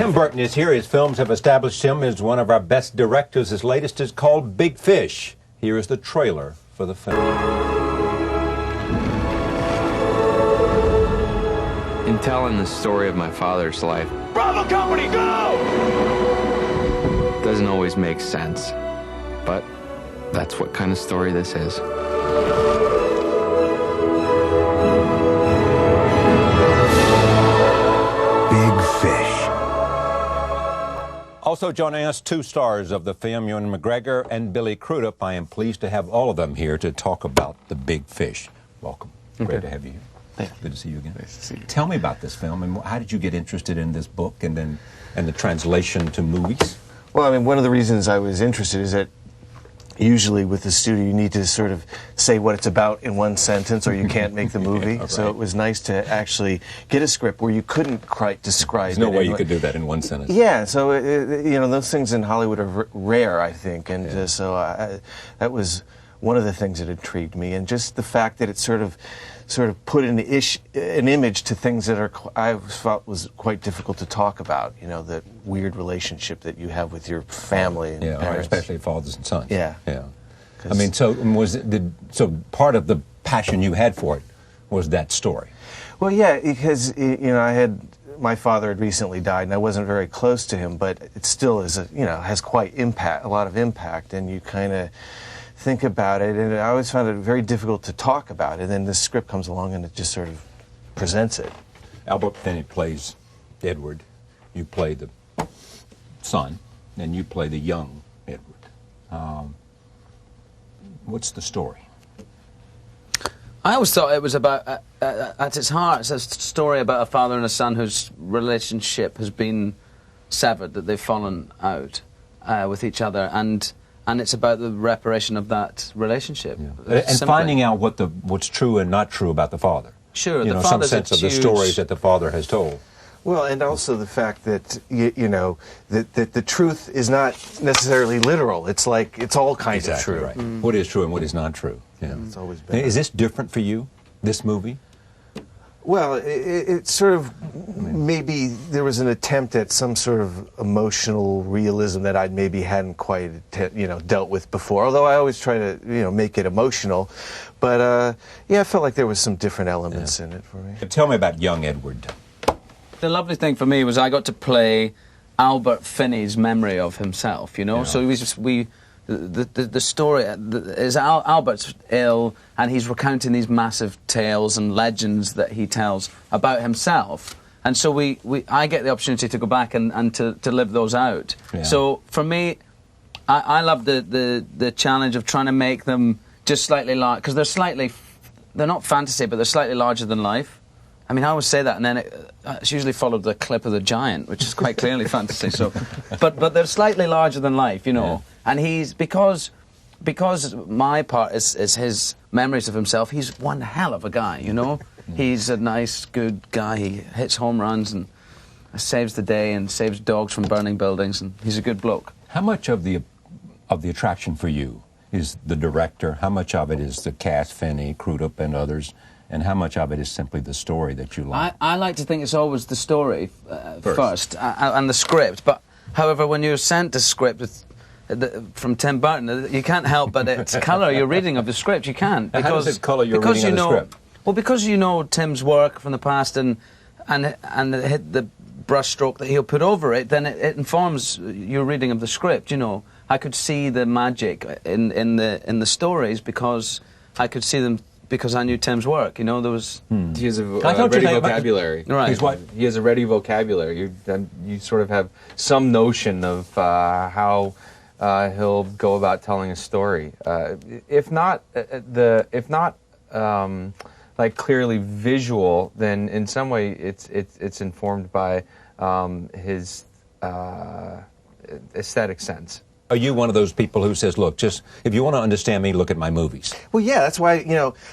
Tim Burton is here. His films have established him as one of our best directors. His latest is called Big Fish. Here is the trailer for the film. In telling the story of my father's life, Bravo Company, go! Doesn't always make sense, but that's what kind of story this is. Big Fish. Also joining us, two stars of the film, Ewan McGregor and Billy Crudup. I am pleased to have all of them here to talk about The Big Fish. Welcome. Great to have you here. Good to see you again. Nice to see you. Tell me about this film, and how did you get interested in this book and the translation to movies? Well, I mean, one of the reasons I was interested is that usually with the studio you need to sort of say what it's about in one sentence or you can't make the movie. Yeah, so right. it was nice to actually get a script where you couldn't quite describe There's no it. way you could do that in one sentence. Yeah, so you know, those things in Hollywood are rare, I think, and that was one of the things that intrigued me, and just the fact that it sort of put an image to things that I felt was quite difficult to talk about. You know, that weird relationship that you have with your family and parents, especially fathers and sons. Yeah. I mean, so so part of the passion you had for it was that story. Well, yeah, because you know, my father had recently died, and I wasn't very close to him, but it still is has quite a lot of impact, and you kind of think about it, and I always found it very difficult to talk about it, and then this script comes along and it just sort of presents it. Albert Finney plays Edward. You play the son, and you play the young Edward. What's the story? I always thought it was about, at its heart, it's a story about a father and a son whose relationship has been severed, that they've fallen out with each other, and it's about the reparation of that relationship. Yeah. And finding out what's true and not true about the father. Sure, you know, some sense of the stories that the father has told. Well, and also the fact that you know that the truth is not necessarily literal. It's like it's all kinds of true. Right. What is true and what is not true. Yeah. It's always been. Is this different for you? This movie? Well, it sort of, maybe there was an attempt at some sort of emotional realism that I maybe hadn't quite, dealt with before. Although I always try to, make it emotional. But, yeah, I felt like there was some different elements in it for me. Tell me about young Edward. The lovely thing for me was I got to play Albert Finney's memory of himself, Yeah. So the story is Albert's ill, and he's recounting these massive tales and legends that he tells about himself, and so I get the opportunity to go back and to live those out. Yeah. So for me, I love the challenge of trying to make them just slightly large, because they're not fantasy, but they're slightly larger than life. I mean, I always say that, and then it's usually followed the clip of the giant, which is quite clearly fantasy. So, but they're slightly larger than life, Yeah. And he's because my part is his memories of himself. He's one hell of a guy, He's a nice, good guy. He hits home runs and saves the day and saves dogs from burning buildings, and he's a good bloke. How much of the attraction for you is the director? How much of it is the cast, Finney, Crudup, and others? And how much of it is simply the story that you like? I like to think it's always the story first and the script. But however, when you're sent a script from Tim Burton, you can't help but it's colour your reading of the script. You can't, because how does it colour your reading of the script? Well, because you know Tim's work from the past and hit the brushstroke that he'll put over it, then it informs your reading of the script. I could see the magic in the stories because I could see them. Because I knew Tim's work, there was... He has a ready vocabulary. Right. He's what? He has a ready vocabulary. You sort of have some notion of how he'll go about telling a story. If not like clearly visual, then in some way it's informed by his aesthetic sense. Are you one of those people who says, look, just if you want to understand me, look at my movies? Well, yeah, that's why,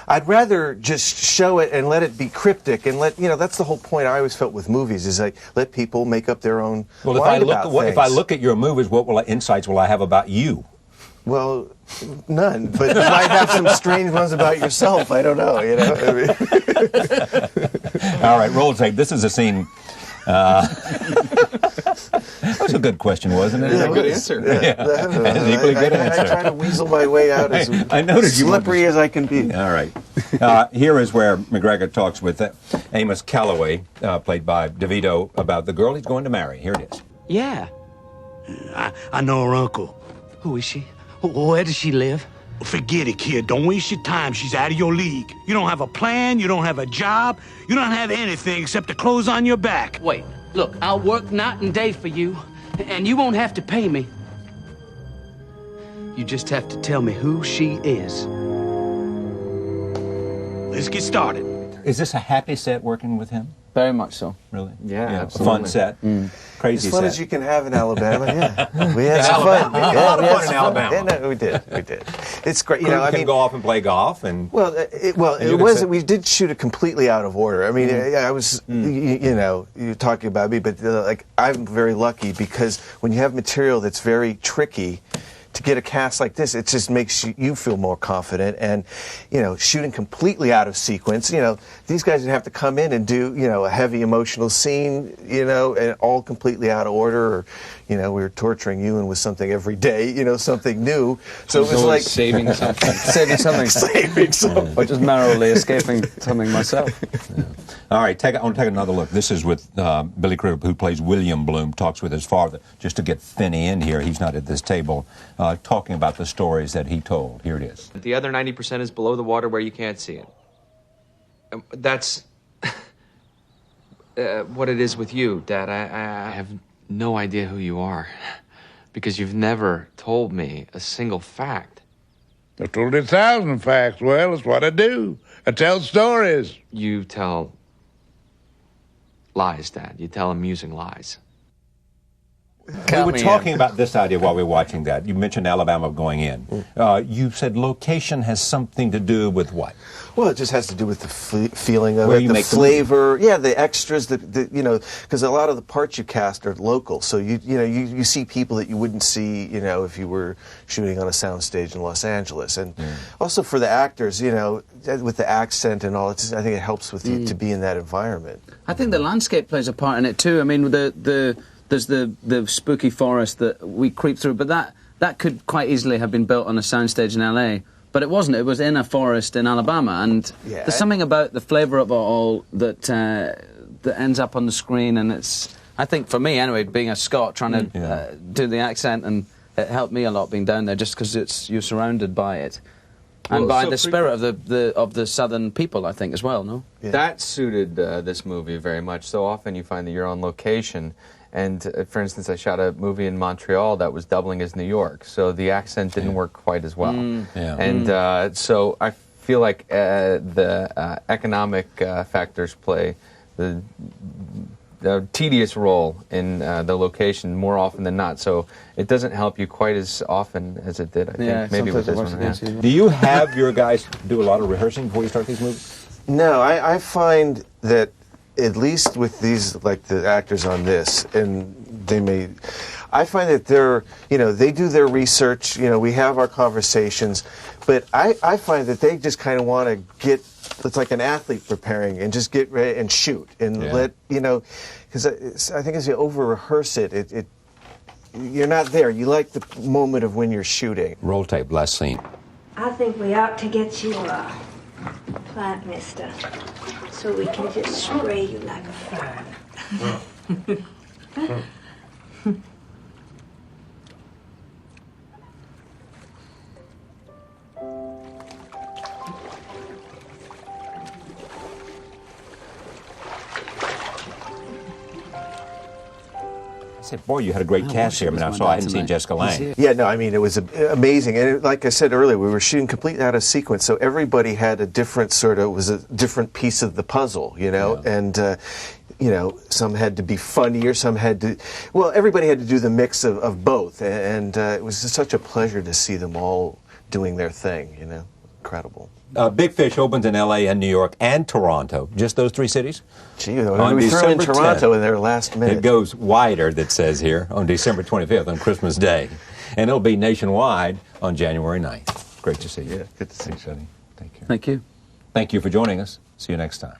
I'd rather just show it and let it be cryptic and that's the whole point I always felt with movies, is like, let people make up their own mind about things. If I look at your movies, what insights will I have about you? Well, none, but you might have some strange ones about yourself. I don't know, I mean. All right, roll tape. This is a scene. a good question, wasn't it? Yeah, good answer. That's an equally good answer. I try to weasel my way out as I noticed you slippery as I can be. All right. Here is where McGregor talks with Amos Calloway, played by DeVito, about the girl he's going to marry. Here it is. Yeah. I know her uncle. Who is she? Where does she live? Forget it, kid. Don't waste your time. She's out of your league. You don't have a plan. You don't have a job. You don't have anything except the clothes on your back. Wait, look, I'll work night and day for you, and you won't have to pay me. You just have to tell me who she is. Let's get started. Is this a happy set working with him? Very much so. Really? Yeah, A absolutely. fun set. Crazy As fun set. as you can have in Alabama, yeah. We had some fun. A lot of fun in Alabama. Yeah, no, we did. It's great. You can go off and play golf and... Well, it wasn't. We did shoot it completely out of order. I mean, I was, you know, you're talking about me, but like I'm very lucky because when you have material that's very tricky, to get a cast like this, it just makes you feel more confident. And, you know, shooting completely out of sequence, you know, these guys would have to come in and do, you know, a heavy emotional scene, you know, and all completely out of order. Or, you know, we were torturing Ewan with something every day, you know, something new. So it was like saving something. Saving something. saving something. Or just narrowly escaping something myself. All right, I want to take another look. This is with Billy Crudup, who plays William Bloom, talks with his father. Just to get Finney in here, he's not at this table, talking about the stories that he told. Here it is. The other 90% is below the water where you can't see it. That's what it is with you, Dad. I have no idea who you are because you've never told me a single fact. I've told you 1,000 facts. Well, it's what I do. I tell stories. You tell lies, Dad. You tell amusing lies. We were talking about this idea while we were watching that. You mentioned Alabama going in. You said location has something to do with what? Well, it just has to do with the feeling of Where it, you the make the flavor, the extras, the you know, because a lot of the parts you cast are local. So you see people that you wouldn't see, you know, if you were shooting on a soundstage in Los Angeles. And also for the actors, you know, with the accent and all, I think it helps with you to be in that environment. I think the landscape plays a part in it too. I mean, there's the spooky forest that we creep through, but that could quite easily have been built on a soundstage in LA. But it wasn't. It was in a forest in Alabama, and there's something about the flavour of it all that ends up on the screen. And it's, I think, for me anyway, being a Scot, trying to do the accent, and it helped me a lot being down there, just because you're surrounded by it, and by the spirit of the southern people, I think, as well. No, that suited this movie very much. So often you find that you're on location. And, for instance, I shot a movie in Montreal that was doubling as New York, so the accent didn't work quite as well. And so I feel like the economic factors play the tedious role in the location more often than not. So it doesn't help you quite as often as it did, I think, maybe with this one. Do you have your guys do a lot of rehearsing before you start these movies? No, I find that at least with these, like the actors on this, and I find that they do their research, you know, we have our conversations, but I find that they just kind of want to get, it's like an athlete preparing and just get ready and shoot and let, you know, because I think as you over-rehearse it, you're not there. You like the moment of when you're shooting. Roll tape, last scene. I think we ought to get you a plant mister, so we can just spray you like a fern. I said, boy, you had a great cast here. I mean, I hadn't seen Jessica Lange. Yeah, no, I mean, it was amazing. And like I said earlier, we were shooting completely out of sequence, so everybody had a different was a different piece of the puzzle, you know? And, you know, some had to be funnier, some had to, everybody had to do the mix of both. And it was just such a pleasure to see them all doing their thing, you know? Incredible. Big Fish opens in L.A. and New York and Toronto. Just those three cities? Gee, we throw in Toronto in their last minute. It goes wider, that says here, on December 25th, on Christmas Day. And it'll be nationwide on January 9th. Great to see you. Yeah, good to see you. Thanks, Eddie. Take care. Thank you. Thank you for joining us. See you next time.